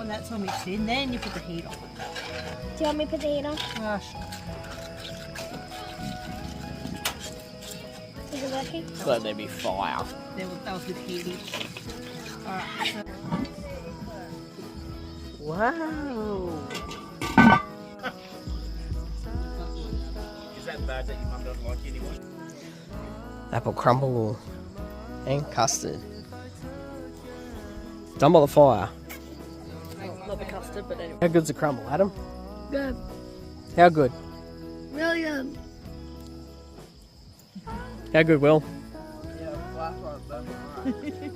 that's all mixed in. Then you put the heat on. Do you want me to put the heat on? Oh, sure. Is it working? Let there be fire. That was good heating. Alright, so Wow. Is that bad that your mum doesn't like you anymore? Apple crumble and custard. Done by the fire. not the custard, but anyway. How good's the crumble, Adam? Good. How good? Really good. How good, Will? Yeah, last one.